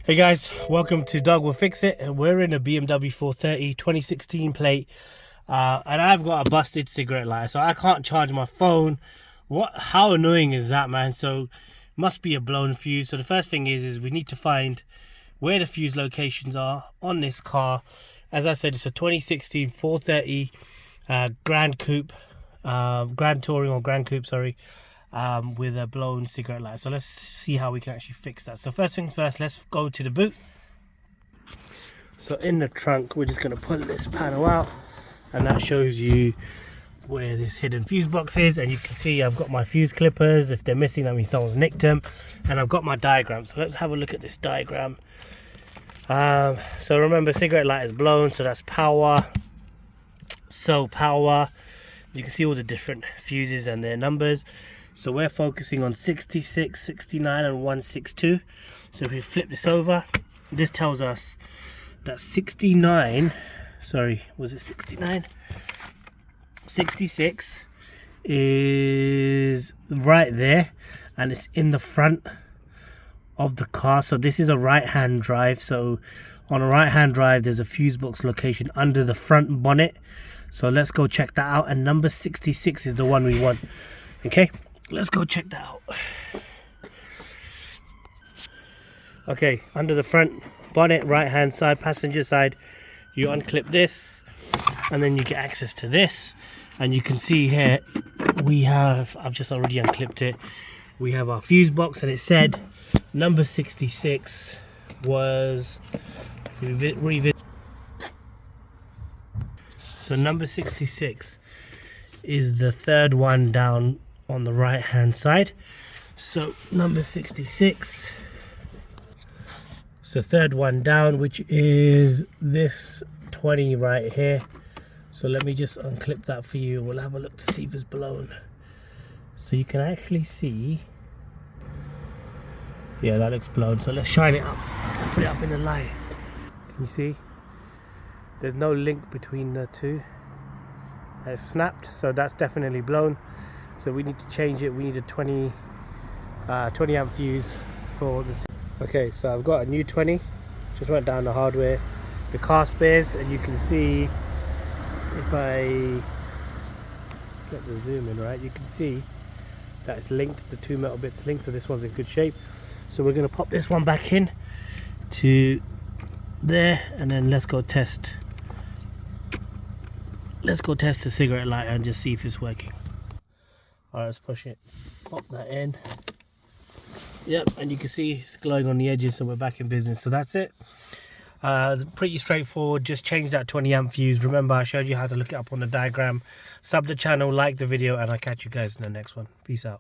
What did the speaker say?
Hey guys, welcome to Doug Will Fix It. We're in a BMW 430 2016 plate, and I've got a busted cigarette lighter, so I can't charge my phone. How annoying is that, man? So must be a blown fuse. So the first thing is we need to find where the fuse locations are on this car. As I said, it's a 2016 430 Grand Coupe, Grand Touring or Grand Coupe, sorry. With a blown cigarette lighter. So let's see how we can actually fix that. So first things first, let's go to the boot. So in the trunk, we're just going to pull this panel out, and that shows you where this hidden fuse box is. And you can see I've got my fuse clippers. If they're missing, that means someone's nicked them. And I've got my diagram. So let's have a look at this diagram. So remember, cigarette lighter is blown, so that's power. So power, you can see all the different fuses and their numbers. So we're focusing on 66, 69 and 162. So if we flip this over, this tells us that 69, sorry, was it 69? 66 is right there, and it's in the front of the car. So this is a right-hand drive. So on a right-hand drive, there's a fuse box location under the front bonnet. So let's go check that out. And number 66 is the one we want. Okay. Let's go check that out. Okay, under the front bonnet, right hand side, passenger side, you unclip this and then you get access to this. And you can see here I've just already unclipped it, we have our fuse box, and it said number 66 was, so number 66 is the third one down on the right hand side. So number 66, so third one down, which is this 20 right here. So let me just unclip that for you. We'll have a look to see if it's blown. So you can actually see, yeah, that looks blown. So let's shine it up, put it up in the light. Can you see there's no link between the two? It's snapped, so that's definitely blown. So we need to change it. We need a 20 amp fuse for this. Okay, so I've got a new 20. Just went down the hardware, the car spares, and you can see, if I get the zoom in right, you can see that it's linked, the two metal bits linked, so this one's in good shape. So we're going to pop this one back in to there, and then let's go test the cigarette lighter and just see if it's working. Alright, let's push it, pop that in. Yep, and you can see it's glowing on the edges, so we're back in business. So that's it. Pretty straightforward. Just change that 20 amp fuse. Remember, I showed you how to look it up on the diagram. Sub the channel, like the video, and I'll catch you guys in the next one. Peace out.